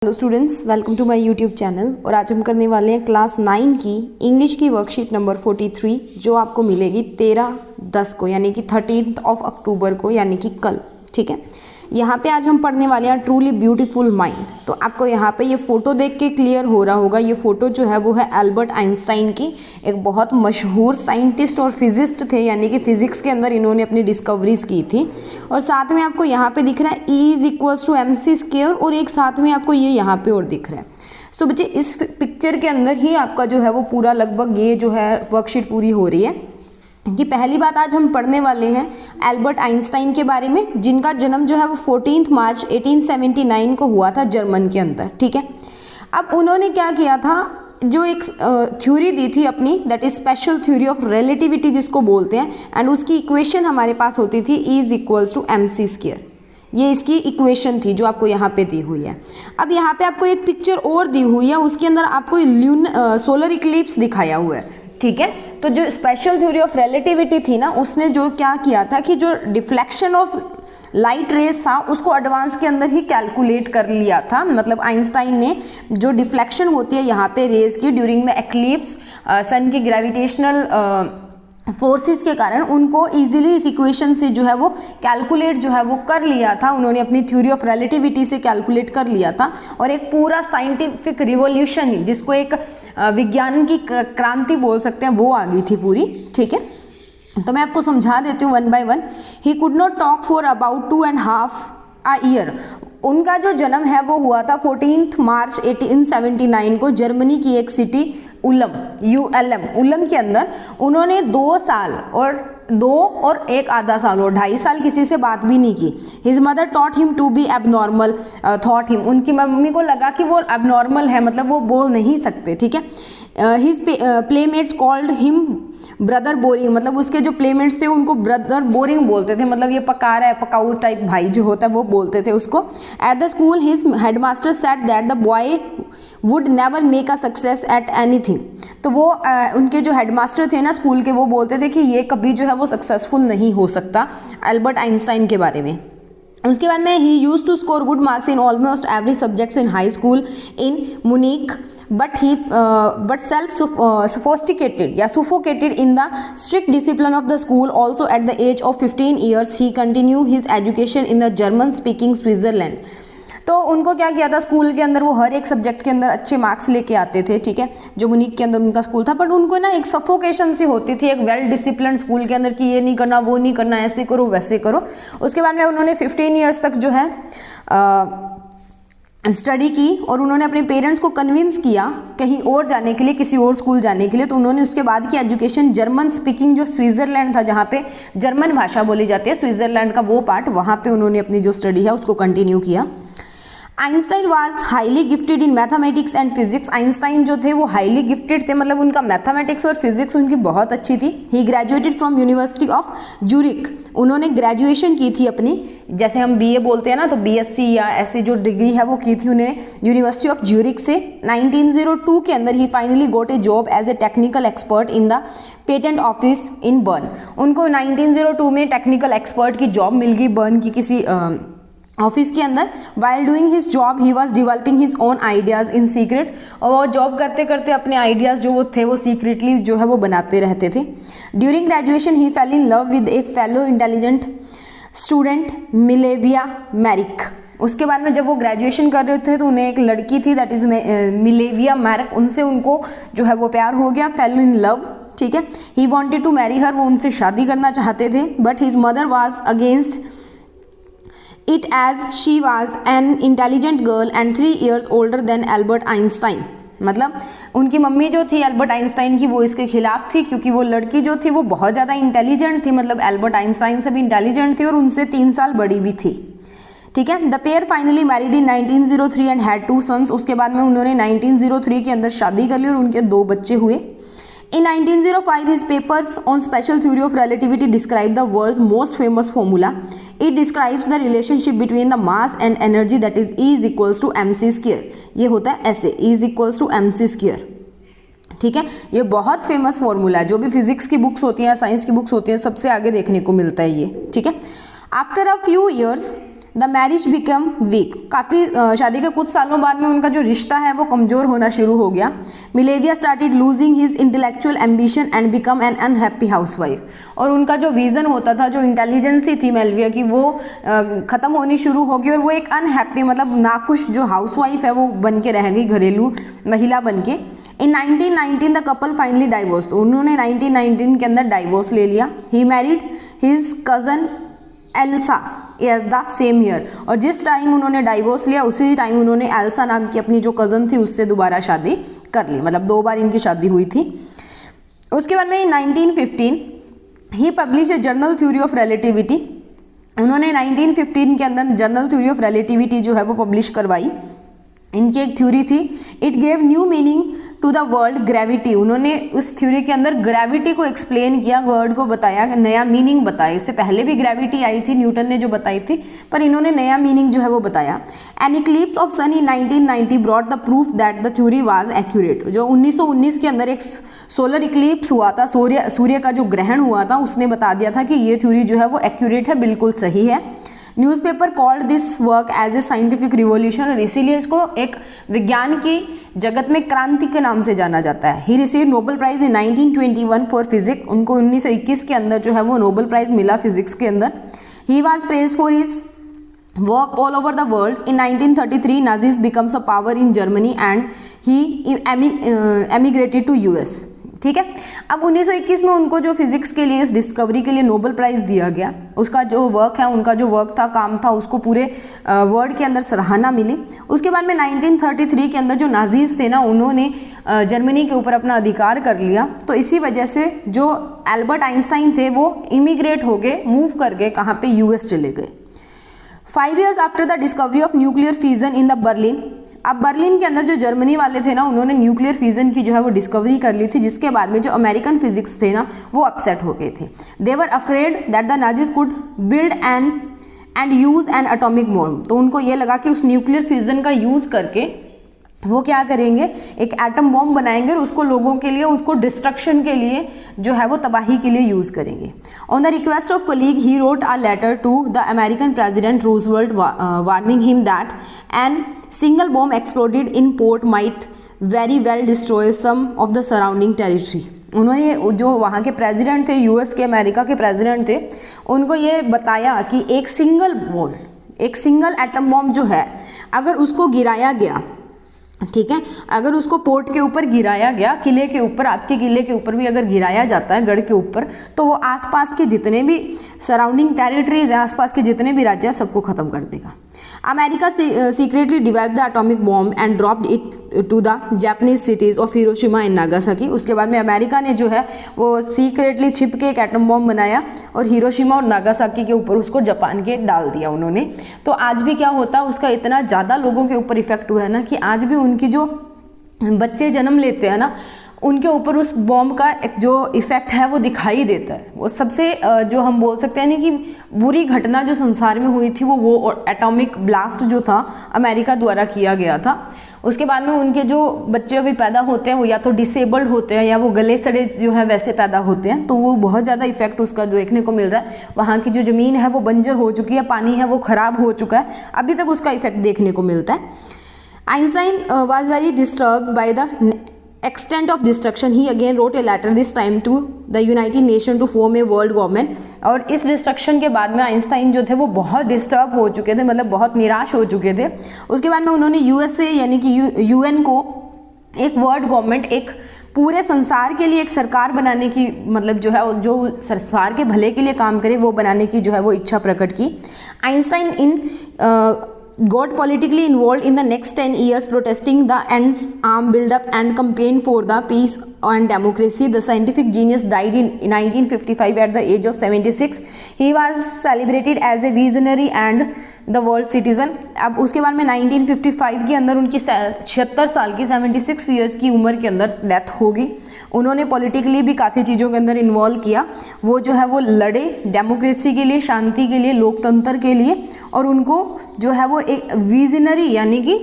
Hello students, welcome to my YouTube channel. और आज हम करने वाले हैं क्लास 9 की इंग्लिश की वर्कशीट नंबर 43 जो आपको मिलेगी 13/10 को, यानी कि 13 अक्टूबर को, यानी कि कल। ठीक है, यहाँ पे आज हम पढ़ने वाले हैं ट्रूली ब्यूटीफुल माइंड। तो आपको यहाँ पे ये फ़ोटो देख के क्लियर हो रहा होगा, ये फ़ोटो जो है वो है एल्बर्ट आइंस्टाइन की। एक बहुत मशहूर साइंटिस्ट और फिजिस्ट थे, यानी कि फिजिक्स के अंदर इन्होंने अपनी डिस्कवरीज की थी। और साथ में आपको यहाँ पे दिख रहा है E=mc², और एक साथ में आपको ये यहाँ पे और दिख रहा है। सो बच्चे, इस पिक्चर के अंदर ही आपका जो है वो पूरा लगभग ये जो है वर्कशीट पूरी हो रही है। कि पहली बात आज हम पढ़ने वाले हैं एल्बर्ट आइंस्टाइन के बारे में, जिनका जन्म जो है वो 14 मार्च 1879 को हुआ था जर्मन के अंदर। ठीक है, अब उन्होंने क्या किया था, जो एक थ्योरी दी थी अपनी, that is special theory of relativity जिसको बोलते हैं, एंड उसकी इक्वेशन हमारे पास होती थी E=mc²। ये इसकी इक्वेशन थी जो आपको यहाँ पे दी हुई है। अब यहाँ पे आपको एक पिक्चर और दी हुई है, उसके अंदर आपको सोलर इक्लिप्स दिखाया हुआ है। ठीक है, तो जो स्पेशल थ्योरी ऑफ रिलेटिविटी थी ना, उसने जो क्या किया था कि जो डिफ्लेक्शन ऑफ लाइट रेज था उसको एडवांस के अंदर ही कैलकुलेट कर लिया था। मतलब आइंस्टाइन ने जो डिफ्लेक्शन होती है यहाँ पे रेज की ड्यूरिंग द एक्लिप्स, सन की ग्रेविटेशनल फोर्सेस के कारण उनको इजीली इस इक्वेशन से जो है वो कैलकुलेट जो है वो कर लिया था। उन्होंने अपनी थ्योरी ऑफ रिलेटिविटी से कैलकुलेट कर लिया था, और एक पूरा साइंटिफिक रिवॉल्यूशन ही, जिसको एक विज्ञान की क्रांति बोल सकते हैं, वो आ गई थी पूरी। ठीक है, तो मैं आपको समझा देती हूँ one by one. He could not talk for about 2.5 year. उनका जो जन्म है वो हुआ था 14 मार्च 1879 को जर्मनी की एक सिटी उलम के अंदर। उन्होंने 2 साल और एक आधा साल और 2.5 साल किसी से बात भी नहीं की। His mother taught him to be abnormal, thought him, उनकी मम्मी को लगा कि वो एबनॉर्मल है, मतलब वो बोल नहीं सकते। ठीक है, his playmates called him brother boring, मतलब उसके जो प्लेमेट्स थे उनको ब्रदर बोरिंग बोलते थे, मतलब ये पका रहा है, पकाऊ टाइप भाई जो होता है वो बोलते थे उसको। At the school his headmaster said that the boy would never make a success at anything. तो वो उनके जो हेडमास्टर थे ना स्कूल के, वो बोलते थे कि ये कभी जो है वो सक्सेसफुल नहीं हो सकता, एल्बर्ट आइंस्टाइन के बारे में। उसके बाद में ही used to score good marks in almost every subjects in high school in Munich, but suffocated in the strict discipline of the school. Also at the age of 15 years he continued his education in the German speaking Switzerland. तो उनको क्या किया था, school के अंदर वो हर एक subject के अंदर अच्छे मार्क्स लेके आते थे। ठीक है, जो मुनीक के अंदर उनका स्कूल था, बट उनको ना एक सफोकेशन सी होती थी एक वेल डिसिप्लिन स्कूल के अंदर, कि ये नहीं करना, वो नहीं करना, ऐसे करो वैसे करो। उसके बाद में उन्होंने 15 ईयर्स तक जो है स्टडी की, और उन्होंने अपने पेरेंट्स को कन्विंस किया कहीं और जाने के लिए, किसी और स्कूल जाने के लिए। तो उन्होंने उसके बाद की एजुकेशन जर्मन स्पीकिंग, जो स्विट्जरलैंड था जहाँ पे जर्मन भाषा बोली जाती है, स्विट्जरलैंड का वो पार्ट, वहाँ पे उन्होंने अपनी जो स्टडी है उसको कंटिन्यू किया। Einstein was highly gifted in mathematics and physics. Einstein जो थे वो हाईली गिफ्टेड थे, मतलब उनका मैथमेटिक्स और फिजिक्स उनकी बहुत अच्छी थी। He graduated from University of Zurich. उन्होंने ग्रेजुएशन की थी अपनी, जैसे हम बीए बोलते हैं ना, तो बीएससी या ऐसी जो डिग्री है वो की थी उन्होंने यूनिवर्सिटी ऑफ ज्यूरिख से। 1902 के अंदर he finally got a job as a technical expert in the patent office in Bern. उनको 1902 में टेक्निकल एक्सपर्ट की जॉब मिल गई बर्न की किसी ऑफिस के अंदर। While doing his job he was developing his own ideas in secret, और वो जॉब करते करते अपने आइडियाज जो वो थे वो सीक्रेटली जो है वो बनाते रहते थे। During graduation he fell in love with a fellow intelligent student Mileva Maric. उसके बाद में जब वो ग्रेजुएशन कर रहे थे तो उन्हें एक लड़की थी, दैट इज मिलेविया मैरिक, उनसे उनको जो है वो प्यार हो गया, फेल इन लव। ठीक है, he wanted to marry her, वो उनसे शादी करना चाहते थे, but his mother was against it as she was an intelligent girl and 3 years older than Albert Einstein. मतलब उनकी मम्मी जो थी एल्बर्ट आइंस्टाइन की, वो इसके खिलाफ थी, क्योंकि वो लड़की जो थी वो बहुत ज़्यादा इंटेलिजेंट थी, मतलब एल्बर्ट आइंस्टाइन से भी इंटेलिजेंट थी और उनसे 3 साल बड़ी भी थी। ठीक है, the pair finally married in 1903 and had 2 sons। उसके बाद में उन्होंने 1903 के अंदर शादी कर ली और उनके 2 बच्चे हुए। In 1905, his papers on special theory of relativity describe the world's most famous formula. It describes the relationship between the mass and energy, that is E=mc²। ये होता है ऐसे, E=mc²। ठीक है, ये बहुत फेमस फॉर्मूला है, जो भी फिजिक्स की बुक्स होती हैं, साइंस की बुक्स होती हैं, सबसे आगे देखने को मिलता है ये। ठीक है, after a few years the marriage become weak, काफ़ी शादी के कुछ सालों बाद में उनका जो रिश्ता है वो कमज़ोर होना शुरू हो गया। Mileva started losing his intellectual ambition and become an unhappy housewife, और उनका जो विज़न होता था, जो इंटेलिजेंसी थी मेलविया की, वो ख़त्म होनी शुरू हो गई और वो एक अनहैप्पी मतलब नाखुश जो हाउसवाइफ है वो बन के रह गई, घरेलू महिला बन के। In 1919 the couple finally divorce, तो उन्होंने 1919 के अंदर डाइवोर्स ले लिया। He married his cousin Elsa at the same year, और जिस टाइम उन्होंने डाइवोर्स लिया उसी टाइम उन्होंने एल्सा नाम की अपनी जो कज़न थी उससे दोबारा शादी कर ली, मतलब 2 बार इनकी शादी हुई थी। उसके बाद में 1915 he publish a journal theory of relativity, उन्होंने 1915 के अंदर जर्नल थ्योरी ऑफ रिलेटिविटी जो है वो पब्लिश करवाई। इनकी एक थ्योरी थी, it gave new meaning to the world gravity, उन्होंने उस थ्योरी के अंदर ग्रेविटी को एक्सप्लेन किया, वर्ड को बताया, नया मीनिंग बताया। इससे पहले भी ग्रेविटी आई थी, न्यूटन ने जो बताई थी, पर इन्होंने नया मीनिंग जो है वो बताया। An eclipse of sun in 1990 brought the proof that the theory was accurate, जो 1919 के अंदर एक सोलर इक्लिप्स हुआ था, सूर्य का जो ग्रहण हुआ था, उसने बता दिया था कि ये थ्योरी जो है वो एक्यूरेट है, बिल्कुल सही है। Newspaper called this work as a scientific revolution, और इसीलिए इसको एक विज्ञान की जगत में क्रांति के नाम से जाना जाता है। He receive Nobel prize in 1921 for physics, उनको 1921 के अंदर जो है वो नोबेल प्राइज मिला फिजिक्स के अंदर। He was praise for his work all over the world. In 1933 Nazis becomes a power in Germany and he emigrated to US. ठीक है, अब 1921 में उनको जो फिजिक्स के लिए, इस डिस्कवरी के लिए नोबेल प्राइज दिया गया, उसका जो वर्क है, उनका जो वर्क था, काम था, उसको पूरे वर्ल्ड के अंदर सराहना मिली। उसके बाद में 1933 के अंदर जो नाजीज थे ना, उन्होंने जर्मनी के ऊपर अपना अधिकार कर लिया, तो इसी वजह से जो एल्बर्ट आइंस्टाइन थे वो इमिग्रेट हो गए, मूव कर गए, कहाँ पे, यूएस चले गए। 5 years after the discovery of nuclear fusion in the Berlin, अब बर्लिन के अंदर जो जर्मनी वाले थे ना, उन्होंने न्यूक्लियर फ्यूजन की जो है वो डिस्कवरी कर ली थी, जिसके बाद में जो अमेरिकन फिजिक्स थे ना वो अपसेट हो गए थे। They were afraid that the Nazis could build and use an atomic bomb, तो उनको ये लगा कि उस न्यूक्लियर फ्यूजन का यूज़ करके वो क्या करेंगे, एक एटम बॉम्ब बनाएंगे और उसको लोगों के लिए, उसको डिस्ट्रक्शन के लिए जो है वो तबाही के लिए यूज़ करेंगे। On the request of colleague he wrote a letter to the American president Roosevelt warning him that an single bomb exploded in port might very well destroy some of the surrounding territory. उन्होंने, जो वहाँ के president थे, US के, America के president थे, उनको ये बताया कि एक सिंगल एटम बॉम्ब जो है, अगर उसको गिराया गया, ठीक है, अगर उसको पोर्ट के ऊपर गिराया गया, किले के ऊपर, आपके किले के ऊपर भी अगर गिराया जाता है, गढ़ के ऊपर, तो वो आसपास के जितने भी सराउंडिंग टेरिटरीज हैं, आसपास के जितने भी राज्य हैं, सबको ख़त्म कर देगा। America secretly develop the atomic bomb and dropped it to the Japanese cities of Hiroshima and Nagasaki. उसके बाद में अमेरिका ने जो है वो सीक्रेटली छिप के एक एटम बॉम्ब बनाया और हिरोशिमा और नागासाकी के ऊपर उसको जापान के डाल दिया उन्होंने। तो आज भी क्या होता है, उसका इतना ज़्यादा लोगों के ऊपर इफेक्ट हुआ है ना, कि आज भी उनकी जो बच्चे जन्म लेते हैं ना, उनके ऊपर उस बॉम्ब का एक जो इफ़ेक्ट है वो दिखाई देता है। वो सबसे जो हम बोल सकते हैं ना कि बुरी घटना जो संसार में हुई थी वो एटॉमिक ब्लास्ट जो था अमेरिका द्वारा किया गया था। उसके बाद में उनके जो बच्चे अभी पैदा होते हैं वो या तो डिसेबल्ड होते हैं या वो गले सड़े जो है वैसे पैदा होते हैं, तो वो बहुत ज़्यादा इफेक्ट उसका जो देखने को मिल रहा है। वहाँ की जो ज़मीन है वो बंजर हो चुकी है, पानी है वो ख़राब हो चुका है, अभी तक उसका इफेक्ट देखने को मिलता है। Einstein was very disturbed by the extent of destruction. He again wrote a letter, this time to the United Nations to form a world government. और इस डिस्ट्रक्शन के बाद में आइंस्टाइन जो थे वो बहुत डिस्टर्ब हो चुके थे, मतलब बहुत निराश हो चुके थे। उसके बाद में उन्होंने यूएसए यानी कि यूएन को एक वर्ल्ड गवर्नमेंट, एक पूरे संसार के लिए एक सरकार बनाने की, मतलब जो है जो संसार के भले के लिए काम करे वो बनाने की जो है वो इच्छा प्रकट की। Einstein in got politically involved in the next 10 years protesting the ends arm build-up and campaign for the peace and democracy. The scientific genius died in 1955 at the age of 76. He was celebrated as a visionary and the world citizen. अब उसके बाद में 1955 के अंदर उनकी 76 साल की 76 years की उम्र के अंदर डेथ होगी। उन्होंने पॉलिटिकली भी काफ़ी चीज़ों के अंदर इन्वॉल्व किया। वो जो है वो लड़े डेमोक्रेसी के लिए, शांति के लिए, लोकतंत्र के लिए, और उनको जो है वो एक विजनरी यानी कि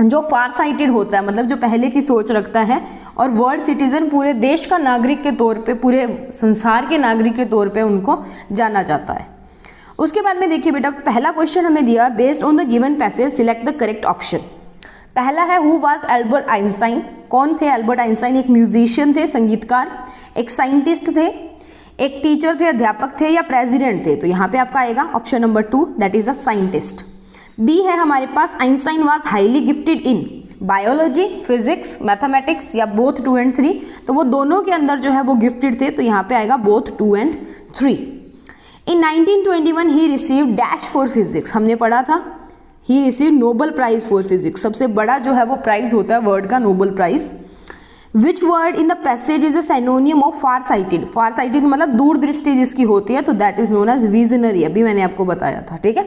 जो फार साइटेड होता है, मतलब जो पहले की सोच रखता है, और वर्ल्ड सिटीज़न, पूरे देश का नागरिक के तौर पे, पूरे संसार के नागरिक के तौर पे उनको जाना जाता है। उसके बाद में देखिए बेटा, पहला क्वेश्चन हमें दिया, based on the given passage select the correct option. पहला है हु वाज एल्बर्ट आइंस्टाइन। कौन थे एल्बर्ट आइंस्टाइन? एक म्यूजिशियन थे, संगीतकार, एक साइंटिस्ट थे, एक टीचर थे, अध्यापक थे, या प्रेसिडेंट थे? तो यहाँ पे आपका आएगा option number 2, that is the scientist. B है हमारे पास, Einstein was highly gifted in biology, physics, mathematics, या बोथ 2 and 3? तो वो दोनों के अंदर जो है वो गिफ्टेड थे, तो यहाँ पे आएगा both 2 and 3। In 1921 he receive dash for physics. हमने पढ़ा था he receive Nobel prize for physics. सबसे बड़ा जो है वो प्राइज होता है वर्ड का, Nobel prize. Which word in the passage is a synonym of far sighted? Far sighted मतलब दूरदृष्टि जिसकी होती है, तो that is known as visionary. अभी मैंने आपको बताया था, ठीक है।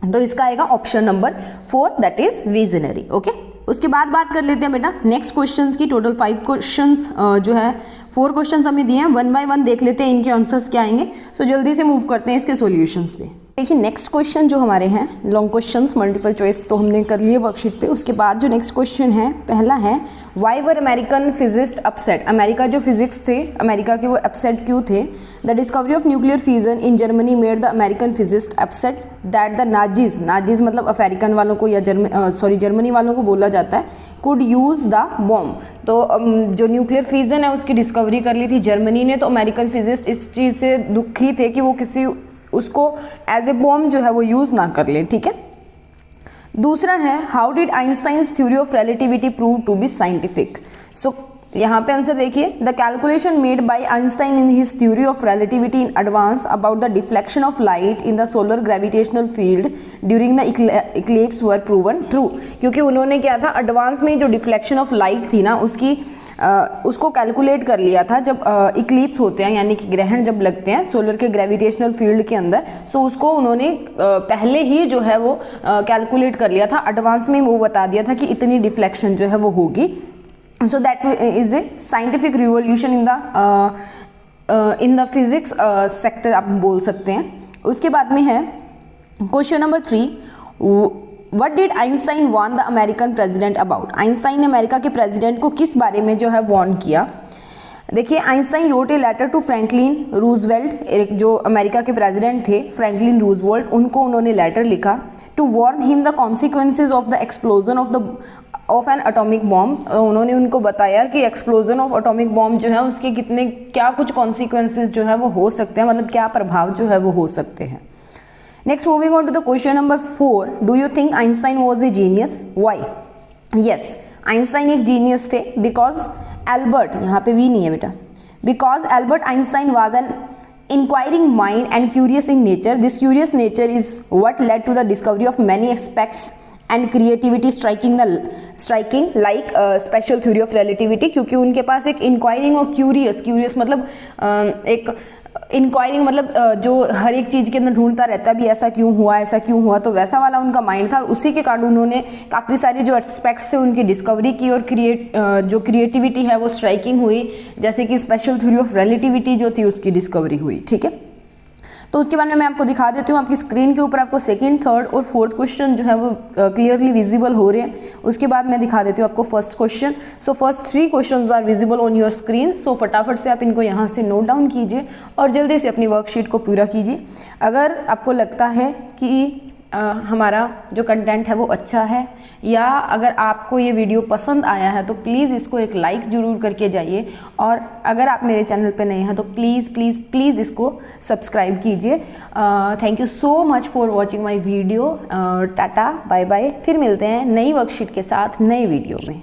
तो इसका आएगा option number 4, that is visionary. Okay, उसके बाद बात कर लेते हैं बेटा नेक्स्ट क्वेश्चंस की। टोटल 5 क्वेश्चंस जो है 4 क्वेश्चंस हमें दिए हैं, 1 by 1 देख लेते हैं इनके आंसर्स क्या आएंगे। सो जल्दी से मूव करते हैं इसके सॉल्यूशंस पे। देखिए नेक्स्ट क्वेश्चन जो हमारे हैं लॉन्ग क्वेश्चंस, मल्टीपल चॉइस तो हमने कर लिए वर्कशीट पे। उसके बाद जो नेक्स्ट क्वेश्चन है, पहला है why were American physicist upset? America जो फिजिक्स थे, अमेरिका के वो अपसेट क्यों थे? The discovery of nuclear fusion in Germany made the American physicist upset that the Nazis मतलब अमेरिकन वालों को या जर्मनी वालों को बोला जाता है, कुड यूज़ द बॉम्ब। तो जो न्यूक्लियर फ्यूजन है उसकी डिस्कवरी कर ली थी जर्मनी ने, तो अमेरिकन फिजिस्ट इस चीज़ से दुखी थे कि वो उसको एज ए बॉम्ब जो है वो यूज़ ना कर लें, ठीक है। दूसरा है how did Einstein's theory of relativity prove to be scientific? So यहाँ पे आंसर देखिए, the calculation made by Einstein in his theory of relativity in advance about the deflection of light in the solar gravitational field during the eclipse were proven true. क्योंकि उन्होंने क्या था, advance में जो deflection of light थी ना उसको calculate कर लिया था जब इक्लिप्स होते हैं, यानी कि ग्रहण जब लगते हैं सोलर के ग्रेविटेशनल फील्ड के अंदर। सो उसको उन्होंने पहले ही जो है वो कैलकुलेट कर लिया था, एडवांस में वो बता दिया था कि इतनी डिफ्लेक्शन जो है वो होगी। So that is a scientific revolution in the physics sector आप बोल सकते हैं। उसके बाद में है question number 3, what did Einstein warn the American president about? Einstein ने अमेरिका के प्रेसिडेंट को किस बारे में जो है वार्न किया? देखिए, Einstein wrote a letter to Franklin Roosevelt, जो अमेरिका के प्रेसिडेंट थे फ्रैंकलिन रूजवेल्ट, उनको उन्होंने लेटर लिखा to warn him the consequences of the explosion of N atomic bomb. उन्होंने उनको बताया कि एक्सप्लोजन ऑफ एटॉमिक बॉम्ब जो है उसके क्या कुछ कॉन्सिक्वेंसेज जो है वो हो सकते हैं, मतलब क्या प्रभाव जो है वो हो सकते हैं। Next moving on to the question number 4, do you think Einstein was a genius? Why? Yes, Einstein एक जीनियस थे बिकॉज एल्बर्ट, यहाँ पे वी नहीं है बेटा, because Albert Einstein was an inquiring mind and curious in nature. This curious nature is what led to the discovery of many aspects and creativity striking like special theory of relativity। क्योंकि उनके पास एक inquiring और curious मतलब एक enquiring मतलब जो हर एक चीज़ के अंदर ढूंढता रहता है भी ऐसा क्यों हुआ, तो वैसा वाला उनका माइंड था। उसी के कारण उन्होंने काफ़ी सारे जो एस्पेक्ट्स थे उनकी डिस्कवरी की और जो क्रिएटिविटी है वो स्ट्राइकिंग हुई, जैसे कि स्पेशल थ्योरी ऑफ रिलेटिविटी जो थी उसकी डिस्कवरी हुई, ठीक है। तो उसके बाद में मैं आपको दिखा देती हूँ, आपकी स्क्रीन के ऊपर आपको सेकंड, थर्ड और फोर्थ क्वेश्चन जो है वो क्लियरली विजिबल हो रहे हैं। उसके बाद मैं दिखा देती हूँ आपको first question. So first 3 questions are visible on your screen. So फटाफट से आप इनको यहाँ से नोट डाउन कीजिए और जल्दी से अपनी वर्कशीट को पूरा कीजिए। अगर आपको लगता है कि हमारा जो कंटेंट है वो अच्छा है, या अगर आपको ये वीडियो पसंद आया है तो प्लीज़ इसको एक लाइक ज़रूर करके जाइए, और अगर आप मेरे चैनल पे नए हैं तो प्लीज़ प्लीज़ प्लीज़ इसको सब्सक्राइब कीजिए। Thank you so much for watching my video. Tata, bye bye, फिर मिलते हैं नई वर्कशीट के साथ नई वीडियो में।